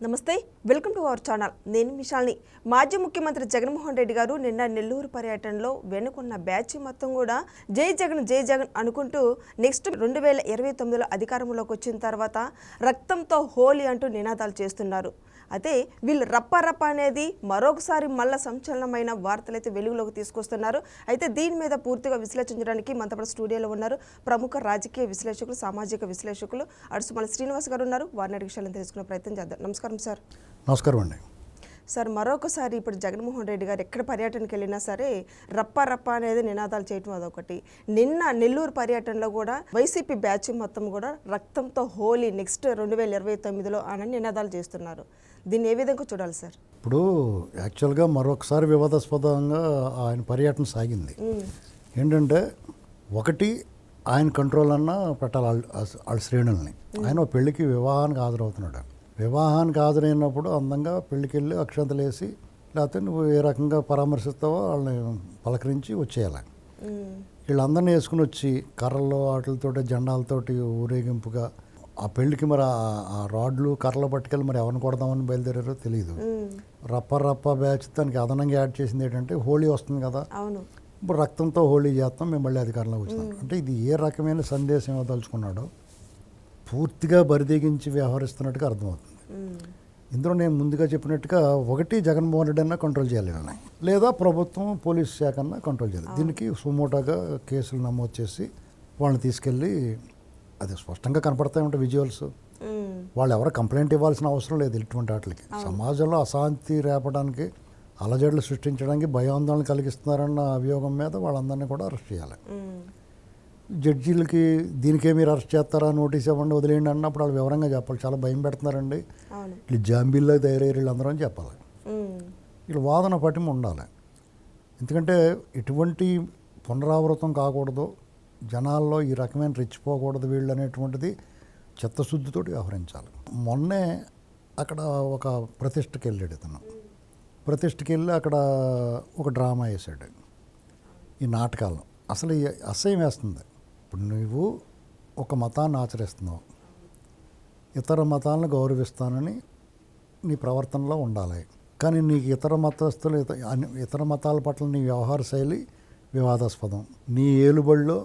నమస్తే, welcome to our channel. నేను మిషాల్ని. మాజీ ముఖ్యమంత్రి జగన్మోహన్ రెడ్డి గారు నిన్న నెల్లూరు పర్యటనలో వెనుకున్న బ్యాచ్ మొత్తం కూడా జై జగన్ అనుకుంటూ నెక్స్ట్ 2029లో అధికారంలోకి వచ్చిన తర్వాత రక్తంతో హోలీ అంటూ నినాదాలు చేస్తున్నారు. అయితే వీళ్ళు రప్ప అనేది మరొకసారి మళ్ళా సంచలనమైన వార్తలైతే వెలుగులోకి తీసుకొస్తున్నారు. అయితే దీని మీద పూర్తిగా విశ్లేషించడానికి మనతో స్టూడియోలో ఉన్నారు ప్రముఖ రాజకీయ విశ్లేషకులు, సామాజిక విశ్లేషకులు అడుసుమల శ్రీనివాస్ గారు ఉన్నారు. వారిని విషయాలను తెలుసుకునే ప్రయత్నం చేద్దాం. నమస్కారం సార్. నమస్కారం అండి. సార్, మరొకసారి ఇప్పుడు జగన్మోహన్ రెడ్డి గారు ఎక్కడ పర్యటనకి వెళ్ళినా సరే రప్ప అనేది నినాదాలు చేయటం అదొకటి. నిన్న నెల్లూరు పర్యటనలో కూడా వైసీపీ బ్యాచ్ మొత్తం కూడా రక్తంతో హోలీ నెక్స్ట్ 2029లో అని నినాదాలు చేస్తున్నారు. దీన్ని ఏ విధంగా చూడాలి సార్? ఇప్పుడు యాక్చువల్గా మరొకసారి వివాదాస్పదంగా ఆయన పర్యటన సాగింది. ఏంటంటే ఒకటి ఆయన కంట్రోల్ అన్న పెట్టాలి వాళ్ళ శ్రేణుల్ని. ఆయన పెళ్లికి వివాహానికి హాజరవుతున్నాడు. వివాహానికి హాజరైనప్పుడు అందంగా పెళ్ళికి వెళ్ళి అక్షంతలు వేసి లేకపోతే నువ్వు ఏ రకంగా పరామర్శిస్తావో వాళ్ళని పలకరించి వచ్చేయాలి. వీళ్ళందరినీ వేసుకుని వచ్చి కర్రల్లో వాటితోటి జెండాలతోటి ఊరేగింపుగా ఆ పెళ్ళికి మరి ఆ రాడ్లు కర్రలు పట్టుకెళ్ళి మరి ఎవరిని కొడదామని బయలుదేరారో తెలియదు. రప్ప బ్యాచ్ దానికి అదనంగా యాడ్ చేసింది ఏంటంటే హోలీ వస్తుంది కదా, ఇప్పుడు రక్తంతో హోలీ చేస్తాం, మేము మళ్ళీ అధికారంలోకి వచ్చినాం అంటే ఇది ఏ రకమైన సందేశం ఇవ్వదలుచుకున్నాడో పూర్తిగా బరిదెగించి వ్యవహరిస్తున్నట్టుగా అర్థమవుతుంది. ఇందులో నేను ముందుగా చెప్పినట్టుగా ఒకటి జగన్మోహన్ రెడ్డి అన్నా కంట్రోల్ చేయాలి, లేదా ప్రభుత్వం పోలీస్ శాఖ అన్నా కంట్రోల్ చేయాలి. దీనికి సుమోటోగా కేసులు నమోదు చేసి వాళ్ళని తీసుకెళ్ళి అది స్పష్టంగా కనపడతాయి ఉంటాయి విజువల్స్. వాళ్ళు ఎవరు కంప్లైంట్ ఇవ్వాల్సిన అవసరం లేదు. ఇటువంటి వాటికి సమాజంలో అశాంతి రేపడానికి, అలజడులు సృష్టించడానికి, భయాందోళన కలిగిస్తున్నారన్న అభియోగం మీద వాళ్ళందరినీ కూడా అరెస్ట్ చేయాలి. జడ్జీలకి దీనికే మీరు అరెస్ట్ చేస్తారా, నోటీస్ ఇవ్వండి, వదిలేయండి అన్నప్పుడు వాళ్ళు వివరంగా చెప్పాలి. చాలా భయం పెడుతున్నారండి, వీళ్ళు జాంబీల్లో తయారయ్యారు వీళ్ళందరూ అని చెప్పాలి. వీళ్ళు వాదన పటిమ ఉండాలి. ఎందుకంటే ఇటువంటి పునరావృతం కాకూడదు, జనాల్లో ఈ రకమైన రెచ్చిపోకూడదు వీళ్ళు అనేటువంటిది చిత్తశుద్ధితోటి వ్యవహరించాలి. మొన్నే అక్కడ ఒక ప్రతిష్టకి వెళ్ళాడు ఇతను. ప్రతిష్టకి వెళ్ళి అక్కడ ఒక డ్రామా వేసాడు. ఈ నాటకాలను అసలు అసహ్యం వేస్తుంది. ఇప్పుడు నువ్వు ఒక మతాన్ని ఆచరిస్తున్నావు, ఇతర మతాలను గౌరవిస్తానని నీ ప్రవర్తనలో ఉండాలి. కానీ నీకు ఇతర మతస్థులు ఇతర మతాల పట్ల నీ వ్యవహార శైలి వివాదాస్పదం. నీ ఏలుబడిలో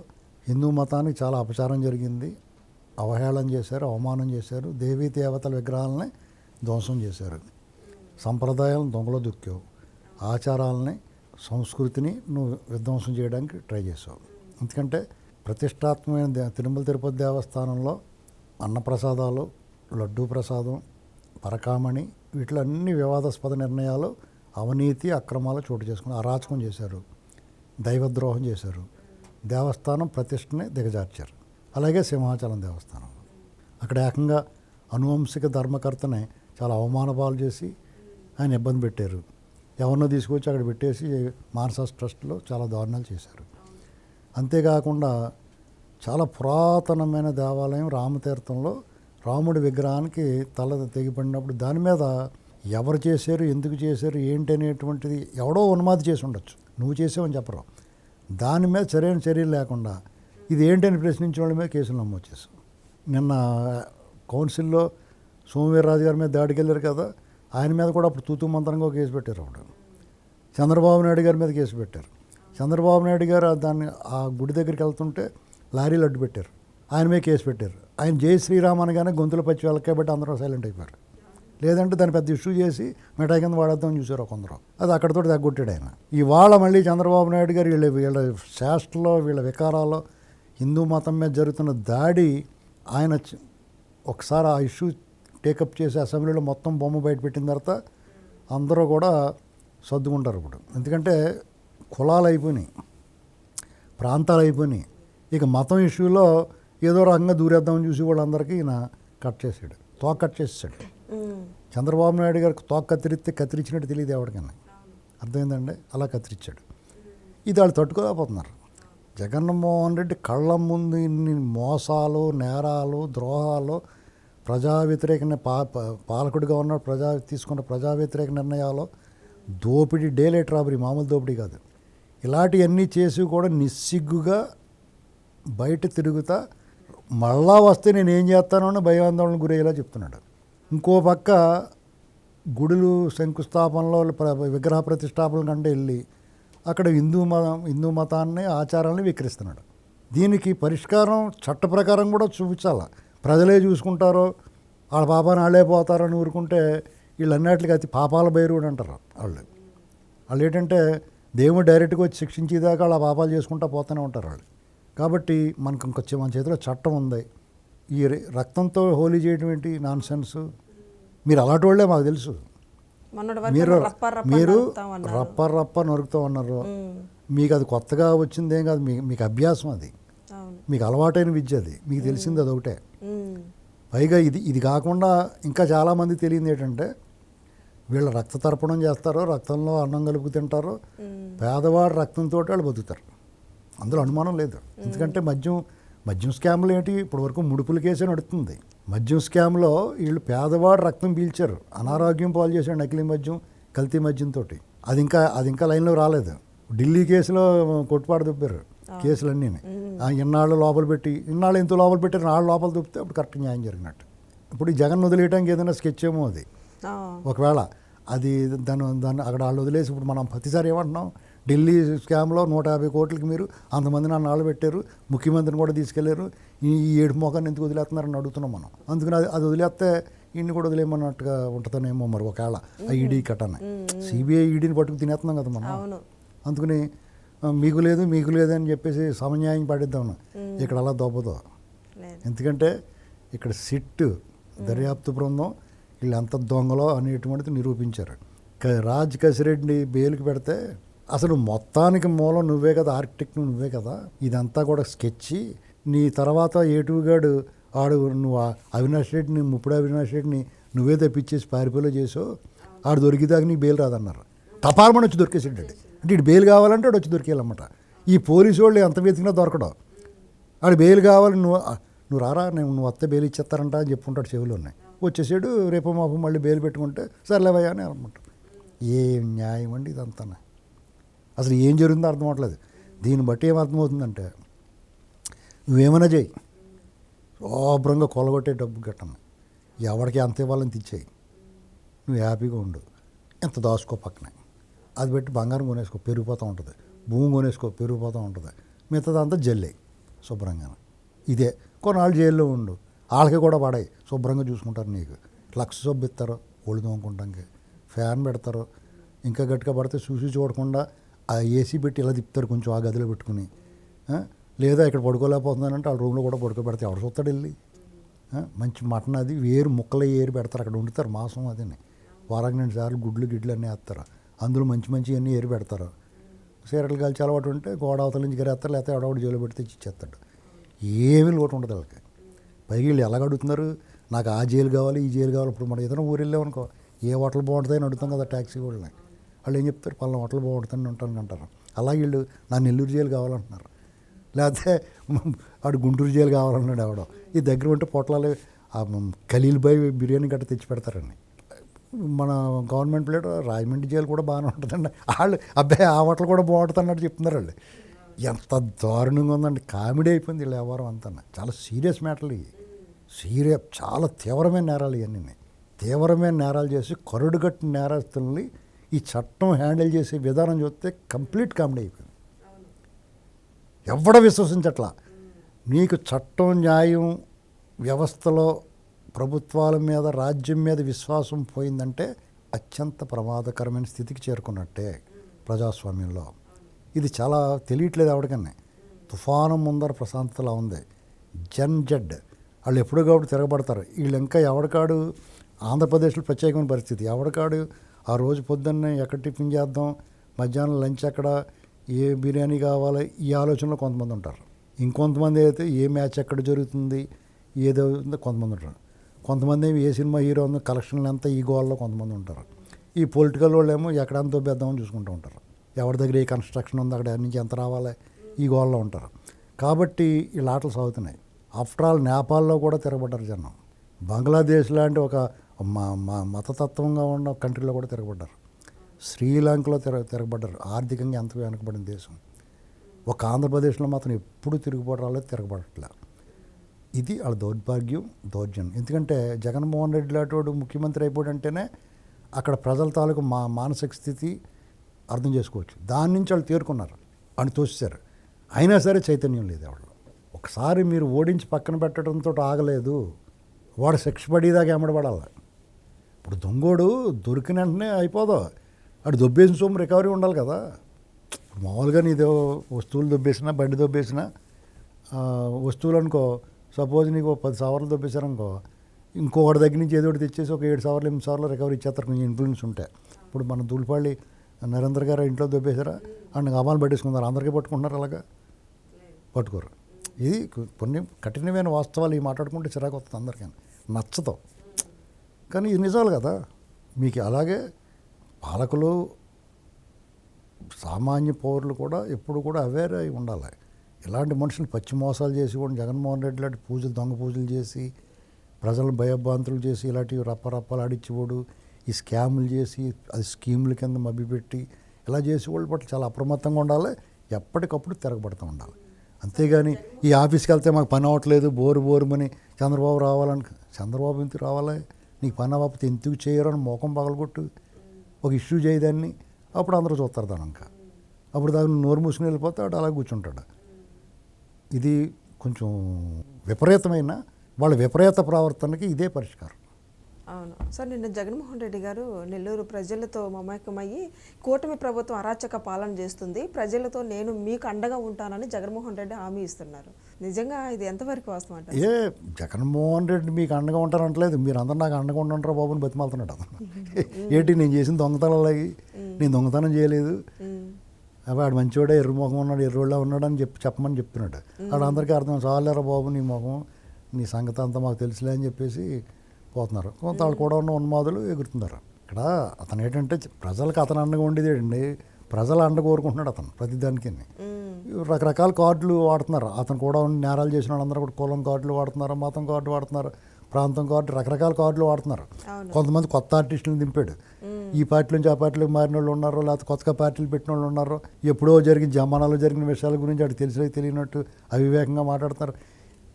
హిందూ మతానికి చాలా అపచారం జరిగింది, అవహేళన చేశారు, అవమానం చేశారు, దేవీ దేవతల విగ్రహాలని ధ్వంసం చేశారు, సంప్రదాయాలను దొంగలో దుక్కావు, ఆచారాలని సంస్కృతిని నువ్వు విధ్వంసం చేయడానికి ట్రై చేసావు. ఎందుకంటే ప్రతిష్టాత్మకమైన తిరుమల తిరుపతి దేవస్థానంలో అన్నప్రసాదాలు, లడ్డూ ప్రసాదం, పరకామణి వీటిలో అన్ని వివాదాస్పద నిర్ణయాలు, అవినీతి అక్రమాలు చోటు చేసుకుని అరాచకం చేశారు, దైవద్రోహం చేశారు, దేవస్థానం ప్రతిష్టని దిగజార్చారు. అలాగే సింహాచలం దేవస్థానం అక్కడ ఏకంగా అనువంశిక ధర్మకర్తని చాలా అవమానపాలు చేసి ఆయన ఇబ్బంది పెట్టారు. ఎవరినో తీసుకొచ్చి అక్కడ పెట్టేసి మానసాస్ ట్రస్ట్లో చాలా దారుణాలు చేశారు. అంతేకాకుండా చాలా పురాతనమైన దేవాలయం రామతీర్థంలో రాముడి విగ్రహానికి తల తెగిపడినప్పుడు దాని మీద ఎవరు చేశారు, ఎందుకు చేశారు, ఏంటి అనేటువంటిది ఎవడో ఉన్మాది చేసి ఉండొచ్చు, నువ్వు చేసావని చెప్పరు. దాని మీద సరైన చర్యలు లేకుండా ఇది ఏంటని ప్రశ్నించే వాళ్ళ మీద కేసులు నమోదు చేశాం. నిన్న కౌన్సిల్లో సోమవీర్రాజు గారి మీద దాడికి వెళ్ళారు కదా, ఆయన మీద కూడా అప్పుడు తూతూ మంత్రంగా కేసు పెట్టారు. అప్పుడు చంద్రబాబు నాయుడు గారి మీద కేసు పెట్టారు. చంద్రబాబు నాయుడు గారు దాన్ని ఆ గుడి దగ్గరికి వెళ్తుంటే లారీలు అడ్డు పెట్టారు, ఆయన మీద కేసు పెట్టారు. ఆయన జై శ్రీరామ్ అనగానే గొంతులు పచ్చి వెళ్ళకేబట్టి అందరూ సైలెంట్ అయిపోయారు. లేదంటే దాన్ని పెద్ద ఇష్యూ చేసి మిఠాయి కింద వాడేద్దామని చూసారు కొందరు. అది అక్కడితో తగ్గొట్టాడు ఆయన. ఇవాళ మళ్ళీ చంద్రబాబు నాయుడు గారు వీళ్ళ శాస్త్రలో, వీళ్ళ వికారాల్లో హిందూ మతం మీద జరుగుతున్న దాడి ఆయన ఒకసారి ఆ ఇష్యూ టేకప్ చేసి అసెంబ్లీలో మొత్తం బొమ్మ బయట పెట్టిన తర్వాత అందరూ కూడా సర్దుకుంటారు ఇప్పుడు. ఎందుకంటే కులాలు అయిపోయినాయి, ప్రాంతాలు అయిపోయినాయి. ఇక మతం ఇష్యూలో ఏదో రకంగా దూరేద్దామని చూసి వాళ్ళందరికీ ఈయన కట్ చేసాడు, తోక కట్ చేసాడు. చంద్రబాబు నాయుడు గారికి తోక కత్తిరించినట్టు తెలియదు ఎవరికైనా, అర్థమైందండి? అలా కత్తిరించాడు. ఇది వాళ్ళు తట్టుకోలేకపోతున్నారు. జగన్మోహన్ రెడ్డి కళ్ళ ముందు ఇన్ని మోసాలు, నేరాలు, ద్రోహాలు, ప్రజా వ్యతిరేక పాలకుడిగా ఉన్న తీసుకున్న ప్రజా వ్యతిరేక నిర్ణయాలు, దోపిడీ, డేలైట్ రాబరీ, మామూలు దోపిడీ కాదు, ఇలాంటివన్నీ చేసి కూడా నిస్సిగ్గుగా బయట తిరుగుతా మళ్ళా వస్తే నేను ఏం చేస్తానో అని భయాందోళన గురయ్యేలా చెప్తున్నాడు. ఇంకో పక్క గుడులు శంకుస్థాపనలో విగ్రహ ప్రతిష్టాపన కంటే వెళ్ళి అక్కడ హిందూ మతాన్ని ఆచారాన్ని వికరిస్తున్నాడు. దీనికి పరిష్కారం చట్ట ప్రకారం కూడా చూపించాలి. ప్రజలే చూసుకుంటారో వాళ్ళ పాపాన్ని వాళ్ళే పోతారని ఊరుకుంటే వీళ్ళన్నిటికీ అతి పాపాల భైరవుడు అంటారు వాళ్ళు ఏంటంటే దేవుడు డైరెక్ట్గా వచ్చి శిక్షించేదాకా వాళ్ళ పాపాలు చేసుకుంటూ పోతూనే ఉంటారు వాళ్ళు. కాబట్టి మనకు మన చేతిలో చట్టం ఉంది. ఈ రక్తంతో హోలీ చేయడం ఏంటి నాన్ సెన్స్. మీరు అలాంటి వాళ్ళే మాకు తెలుసు. మీరు రప్ప నరుకుతూ ఉన్నారు. మీకు అది కొత్తగా వచ్చిందేం కాదు, మీకు అభ్యాసం అది, మీకు అలవాటైన విద్య అది, మీకు తెలిసింది అది ఒకటే. పైగా ఇది కాకుండా ఇంకా చాలామంది తెలియదు ఏంటంటే వీళ్ళు రక్త తర్పణం చేస్తారు, రక్తంలో అన్నం కలుపు తింటారు, పేదవాడు రక్తంతో వాళ్ళు బతుకుతారు, అందులో అనుమానం లేదు. ఎందుకంటే మద్యం స్కామ్లు ఏంటి ఇప్పుడు వరకు ముడుపుల కేసే నడుస్తుంది. మద్యం స్కామ్లో వీళ్ళు పేదవాడు రక్తం పీల్చారు, అనారోగ్యం పాలు చేశాడు నకిలీ మద్యం, కల్తీ మద్యంతో. అది ఇంకా లైన్లో రాలేదు. ఢిల్లీ కేసులో కొట్టుపాటు దుప్పారు కేసులన్నీ. ఇన్నాళ్ళు లోపల పెట్టి ఎంతో లోపల పెట్టారు, నాళ్ళు లోపల దుప్పితే అప్పుడు కరెక్ట్ న్యాయం జరిగినట్టు. ఇప్పుడు ఈ జగన్ వదిలేయడానికి ఏదైనా స్కెచ్ ఏమో అది. ఒకవేళ అది దాన్ని అక్కడ వాళ్ళు వదిలేసి ఇప్పుడు మనం ప్రతిసారి ఏమంటున్నాం, ఢిల్లీ స్కామ్లో 150 కోట్లకి మీరు అంతమందిని నాళ్ళు పెట్టారు, ముఖ్యమంత్రిని కూడా తీసుకెళ్లారు, ఈ ఏడు మోకాన్ని ఎందుకు వదిలేస్తున్నారని అడుగుతున్నాం మనం. అందుకని అది వదిలేస్తే ఇన్ని కూడా వదిలేమన్నట్టుగా ఉంటుందనేమో మరి ఒకవేళ ఆ ఈడీ కట్టని సిబిఐ ఈడీని పట్టుకు తినేస్తున్నాం కదా మనం. అందుకని మీకు లేదు అని చెప్పేసి సమన్యాయం పడిద్దాం. ఇక్కడ అలా దొబ్బదో. ఎందుకంటే ఇక్కడ సిట్ దర్యాప్తు బృందం వీళ్ళు ఎంత దొంగలో అనేటువంటిది నిరూపించారు. రాజ్ కసిరెడ్డిని బెయిల్కి పెడితే అసలు మొత్తానికి మూలం నువ్వే కదా, ఆర్కిటెక్ట్ నువ్వే కదా, ఇదంతా కూడా స్కెచ్. నీ తర్వాత ఏటుగాడు నువ్వు అవినాష్ రెడ్డిని ముప్పుడు అవినాష్ రెడ్డిని నువ్వే తెప్పించేసి పారిపోలో చేసావు, ఆడు దొరికిదాకా నీకు బెయిల్ రాదన్నారు. తపాలమని వచ్చి దొరికేసాడు. అంటే ఇటు బెయిల్ కావాలంటే ఆడు వచ్చి దొరికేయాలన్నమాట. ఈ పోలీసు వాళ్ళు ఎంత వెతికినా దొరకడం. ఆడు బెయిల్ కావాలి, నువ్వు రారా, నువ్వు వస్తే బెయిల్ ఇచ్చేస్తారంట అని చెప్పుకుంటాడు చెవులు ఉన్నాయి. వచ్చేసాడు, రేపు మాపు మళ్ళీ బెయిల్ పెట్టుకుంటే సర్లేవయ్యా అని అనమాట. ఏం న్యాయం అండి ఇదంతా. అసలు ఏం జరుగుతుందో అర్థం అవ్వట్లేదు. దీన్ని బట్టి ఏమర్థమవుతుందంటే నువ్వేమైనా చేయి, శుభ్రంగా కొలగొట్టే డబ్బు గట్టను ఎవరికి ఎంత ఇవ్వాలని తెచ్చేయి, నువ్వు హ్యాపీగా ఉండు, ఎంత దాచుకో పక్కనే, అది పెట్టి బంగారం కొనేసుకో పెరిగిపోతూ ఉంటుంది, భూమి కొనేసుకో పెరిగిపోతూ ఉంటుంది, మిగతాదంతా జల్లే శుభ్రంగా. ఇదే కొన్నాళ్ళు జైల్లో ఉండు, వాళ్ళకి కూడా పడాయి, శుభ్రంగా చూసుకుంటారు. నీకు లక్ష సబ్బు ఇస్తారు ఒళ్ళు తోముకుంటానికి, ఫ్యాన్ పెడతారు, ఇంకా గట్టిగా పడితే చూసి చూడకుండా ఆ ఏసీ పెట్టి ఇలా తిప్పుతారు కొంచెం ఆ గదిలో పెట్టుకుని. లేదా ఇక్కడ పడుకోలేకపోతున్నానంటే వాళ్ళ రూమ్లో కూడా పడుకోబెడతారు, ఎవరు చూస్తాడు వెళ్ళి. మంచి మటన్ అది ముక్కలు ఏరి పెడతారు, అక్కడ వండుతారు మాంసం అదని, వారానికి 2 సార్లు గిడ్లు అన్నీ వేస్తారు, అందులో మంచి అన్నీ ఏరి పెడతారు. సీరలు కాల్చి అలవాటు ఉంటే గోడ అవతల నుంచి గరేస్తారు, లేకపోతే ఎవడవాడు జైలు పెడితే ఇచ్చేస్తాడు. ఏమీ లోటు ఉండదు వాళ్ళకి. పైకి వీళ్ళు ఎలాగ అడుగుతున్నారు, నాకు ఆ జైలు కావాలి ఈ జైలు కావాలి. ఇప్పుడు మనం ఏదైనా ఊరు వెళ్ళామనుకో, ఏ హోటల్ బాగుంటుందని అడుగుతాం కదా ట్యాక్సీ వాళ్ళని, వాళ్ళు ఏం చెప్తారు, పలానా హోటల్ బాగుంటుందని ఉంటాను అంటారు. అలాగే వీళ్ళు నా నెల్లూరు జైలు కావాలంటున్నారు, లేకపోతే వాడు గుంటూరు జైలు కావాలన్నాడు ఎవడో. ఈ దగ్గర ఉంటే పొట్లాలు ఖలీల్ బాయ్ బిర్యానీ గట్ట తెచ్చి పెడతారండి. మన గవర్నమెంట్ ప్లేట్ రాజమండ్రి జైలు కూడా బాగానే ఉంటుందండి. వాళ్ళు అబ్బాయి ఆ హోటల్ కూడా బాగుంటుంది అన్నట్టు చెప్తున్నారు వాళ్ళు. ఎంత దారుణంగా ఉందండి, కామెడీ అయిపోయింది వీళ్ళ వ్యవహారం అంతా. చాలా సీరియస్ మ్యాటర్లు ఇవి, చాలా తీవ్రమైన నేరాలు ఇవన్నీ. తీవ్రమైన నేరాలు చేసి కరుడుగట్టిన నేరస్తుల్ని ఈ చట్టం హ్యాండిల్ చేసే విధానం చూస్తే కంప్లీట్ కామెడీ అయిపోయింది. ఎవడ విశ్వసించట్లా. నీకు చట్టం న్యాయం వ్యవస్థలో ప్రభుత్వాల మీద రాజ్యం మీద విశ్వాసం పోయిందంటే అత్యంత ప్రమాదకరమైన స్థితికి చేరుకున్నట్టే ప్రజాస్వామ్యంలో. ఇది చాలా తెలియట్లేదు ఎవరికన్నా. తుఫాను ముందర ప్రశాంతతలా ఉంది. జెడ్ వాళ్ళు ఎప్పుడూ కాబట్టి తిరగబడతారు. వీళ్ళు ఇంకా ఎవడికాడు ఆంధ్రప్రదేశ్లో ప్రత్యేకమైన పరిస్థితి. ఎవడికాడు ఆ రోజు పొద్దున్నే ఎక్కడ టిఫిన్ చేద్దాం, మధ్యాహ్నం లంచ్ ఎక్కడ, ఏ బిర్యానీ కావాలి, ఈ ఆలోచనలో కొంతమంది ఉంటారు. ఇంకొంతమంది అయితే ఏ మ్యాచ్ ఎక్కడ జరుగుతుంది ఏదో కొంతమంది ఉంటారు. కొంతమంది ఏ సినిమా హీరో ఉందో కలెక్షన్లు ఎంత ఈ గోల్లో కొంతమంది ఉంటారు. ఈ పొలిటికల్ వాళ్ళు ఏమో ఎక్కడంతో బేద్దామని చూసుకుంటూ ఉంటారు. ఎవరి దగ్గర ఏ కన్స్ట్రక్షన్ ఉందో అక్కడ నుంచి ఎంత రావాలి ఈ గోల్లో ఉంటారు. కాబట్టి ఈ ఆటలు సాగుతున్నాయి. ఆఫ్టర్ ఆల్ నేపాల్లో కూడా తిరగబడ్డారు జనం. బంగ్లాదేశ్ లాంటి ఒక మతతత్వంగా ఉన్న కంట్రీలో కూడా తిరగబడ్డారు. శ్రీలంకలో తిరగబడ్డారు. ఆర్థికంగా ఎంత వెనకబడిన దేశం. ఒక ఆంధ్రప్రదేశ్లో మాత్రం ఎప్పుడు తిరుగుబడాలో తిరగబడట్లే. ఇది వాళ్ళ దౌర్జన్యం. ఎందుకంటే జగన్మోహన్ రెడ్డి లాంటి వాడు ముఖ్యమంత్రి అయిపోయాడంటేనే అక్కడ ప్రజల తాలూకు మానసిక స్థితి అర్థం చేసుకోవచ్చు. దాని నుంచి వాళ్ళు తేరుకున్నారు అని తోసేశారు. అయినా సరే చైతన్యం లేదు వాళ్ళు. ఒకసారి మీరు ఓడించి పక్కన పెట్టడంతో ఆగలేదు, వాడు శిక్ష పడేదాకా ఎమ్మడబడాలి. ఇప్పుడు దొంగోడు దొరికిన వెంటనే అయిపోదు, వాడు దొబ్బేసిన సొమ్ము రికవరీ ఉండాలి కదా. మామూలుగా నీదో వస్తువులు దొబ్బేసినా, బండి దొబ్బేసినా, వస్తువులు అనుకో, సపోజ్ నీకు 10 సవర్లు దొబ్బేశారనుకో, ఇంకొకటి దగ్గర నుంచి ఏదో ఒకటి తెచ్చేసి ఒక 7 సవర్లు 8 సవర్లు రికవరీ ఇచ్చేస్తారు కొంచెం ఇన్ఫ్లుయెన్స్ ఉంటే. ఇప్పుడు మన దూలిపాళ్ళి నరేంద్ర గారు ఇంట్లో దొబ్బేశారా, అండ్ అమ్మాలు పట్టేసుకున్నారు, అందరికీ పట్టుకుంటున్నారు, అలాగా పట్టుకోరు. ఇది కొన్ని కఠినమైన వాస్తవాలు ఈ మాట్లాడుకుంటే చిరాకు వస్తుంది అందరికీ, నచ్చదు. కానీ ఇది నిజాలు కదా. మీకు అలాగే పాలకులు, సామాన్య పౌరులు కూడా ఎప్పుడు కూడా అవేర్ అయి ఉండాలి. ఇలాంటి మనుషులు పచ్చి మోసాలు చేసి కూడా జగన్మోహన్ రెడ్డి లాంటి పూజలు, దొంగ పూజలు చేసి ప్రజలను భయభ్రాంతులు చేసి ఇలాంటివి రప్పరప్పలు ఆడిచ్చివాడు, ఈ స్కాములు చేసి అది స్కీముల కింద మభ్యపెట్టి ఇలా చేసి వాళ్ళ పట్ల చాలా అప్రమత్తంగా ఉండాలి, ఎప్పటికప్పుడు తిరగబడుతూ ఉండాలి. అంతేగాని ఈ ఆఫీస్కి వెళ్తే మాకు పని అవ్వట్లేదు, బోరుమని చంద్రబాబు రావాలని, చంద్రబాబు ఎందుకు రావాలి, నీకు పని అవ్వకపోతే ఎందుకు చేయరు అని మోకం పగలగొట్టు ఒక ఇష్యూ చేయదాన్ని, అప్పుడు అందరూ చూస్తారు దాని ఇంకా. అప్పుడు దాన్ని నోరు మూసుకుని వెళ్ళిపోతే వాడు అలా కూర్చుంటాడు. ఇది కొంచెం విపరీతమైన వాళ్ళ విపరీత ప్రవర్తనకి ఇదే పరిష్కారం. అవును సార్, నిన్న జగన్మోహన్ రెడ్డి గారు నెల్లూరు ప్రజలతో మమేకమయ్యి కూటమి ప్రభుత్వం అరాచక పాలన చేస్తుంది, ప్రజలతో నేను మీకు అండగా ఉంటానని జగన్మోహన్ రెడ్డి హామీ ఇస్తున్నారు. నిజంగా ఇది ఎంతవరకు వాస్తవం అంటారు? జగన్మోహన్ రెడ్డి మీకు అండగా ఉంటారంటలేదు, మీరు అందరూ నాకు అండగా ఉంటారా బాబు అని బతిమాలుతున్నాడు అతను. ఏంటి నేను చేసిన దొంగతనాలకి, నేను దొంగతనం చేయలేదు, వాడు మంచివాడే, ఎర్రమొఖం ఉన్నాడు, ఎర్రోళ్ళ ఉన్నాడు అని చెప్పమని చెప్తున్నాడు. వాడు అందరికీ అర్థం, చాలేరా బాబు నీ మొఖం, నీ సంగతి అంతా మాకు తెలుసులే అని చెప్పేసి పోతున్నారు. కొంత వాళ్ళు కూడా ఉన్న ఉన్మాదులు ఎగురుతున్నారు. ఇక్కడ అతను ఏంటంటే ప్రజలకు అతను అండగా ఉండేది అండి, ప్రజల అండ కోరుకుంటున్నాడు అతను ప్రతిదానికి. రకరకాల కార్డులు వాడుతున్నారు, అతను కూడా నేరాలు చేసిన వాళ్ళందరూ కూడా కులం కార్డులు వాడుతున్నారు, మతం కార్డు వాడుతున్నారు, ప్రాంతం కార్డు, రకరకాల కార్డులు వాడుతున్నారు. కొంతమంది కొత్త ఆర్టిస్టులను దింపాడు, ఈ పార్టీ నుంచి ఆ పార్టీలోకి మారిన వాళ్ళు ఉన్నారు, లేకపోతే కొత్తగా పార్టీలు పెట్టిన వాళ్ళు ఉన్నారు. ఎప్పుడో జరిగిన జమానాలో జరిగిన విషయాల గురించి అటు తెలియనట్టు అవివేకంగా మాట్లాడుతున్నారు.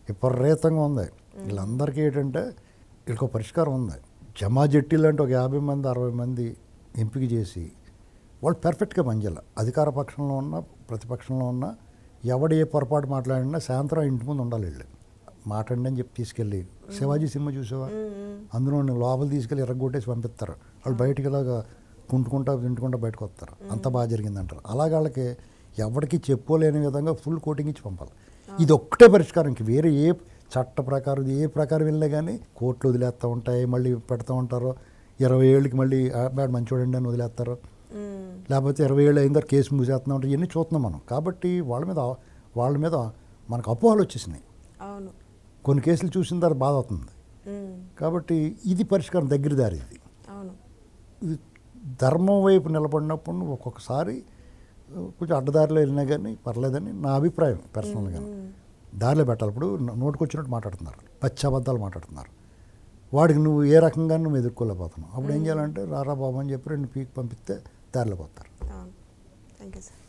విపరీతంగా ఉంది. వీళ్ళందరికీ ఏంటంటే వీళ్ళకి ఒక పరిష్కారం ఉంది. జమా జట్టీలు అంటే ఒక 50 మంది 60 మంది ఎంపిక చేసి వాళ్ళు పర్ఫెక్ట్గా పనిచేయాలి. అధికార పక్షంలో ఉన్న ప్రతిపక్షంలో ఉన్న ఎవడు ఏ పొరపాటు మాట్లాడినా సాయంత్రం ఇంటి ముందు ఉండాలి. వీళ్ళు మాట్లాడి అని చెప్పి తీసుకెళ్ళి, శివాజీ సినిమా చూసావా, అందులో లోపల తీసుకెళ్ళి ఎర్రగొట్టేసి పంపిస్తారు. వాళ్ళు బయటికి ఇలాగా తింటుకుంటా బయటకు వస్తారు. అంత బాగా జరిగిందంటారు. అలాగే వాళ్ళకి ఎవరికి చెప్పుకోలేని విధంగా ఫుల్ కోటింగ్ ఇచ్చి పంపాలి. ఇది ఒక్కటే పరిష్కారం. ఇంక వేరే ఏ చట్ట ప్రకారం ఏ ప్రకారం వెళ్ళినా కానీ కోర్టులు వదిలేస్తూ ఉంటాయి, మళ్ళీ పెడతా ఉంటారు. 20 ఏళ్ళకి మళ్ళీ బ్యాడ్ మంచోడండి అని వదిలేస్తారు, లేకపోతే 20 ఏళ్ళు అయిన తర్వాత కేసు మూసేస్తూ ఉంటారు. ఇవన్నీ చూస్తున్నాం మనం. కాబట్టి వాళ్ళ మీద మనకు అపోహలు వచ్చేసినాయి. కొన్ని కేసులు చూసిన తర్వాత బాధ అవుతుంది. కాబట్టి ఇది పరిష్కారం, దగ్గర దారి ఇది. ఇది ధర్మం వైపు నిలబడినప్పుడు ఒక్కొక్కసారి కొంచెం అడ్డదారిలో వెళ్ళినా కానీ పర్లేదని నా అభిప్రాయం పర్సనల్గా. దారిలో పెట్టాలి. ఇప్పుడు నోటుకొచ్చినట్టు మాట్లాడుతున్నారు, పచ్చి అబద్ధాలు మాట్లాడుతున్నారు. వాడికి నువ్వు ఏ రకంగా నువ్వు ఎదుర్కోలేకపోతున్నావు. అప్పుడు ఏం చేయాలంటే రారా బాబు అని చెప్పి 2 పీక్ పంపిస్తే దారిలో పోతారు. Thank you sir.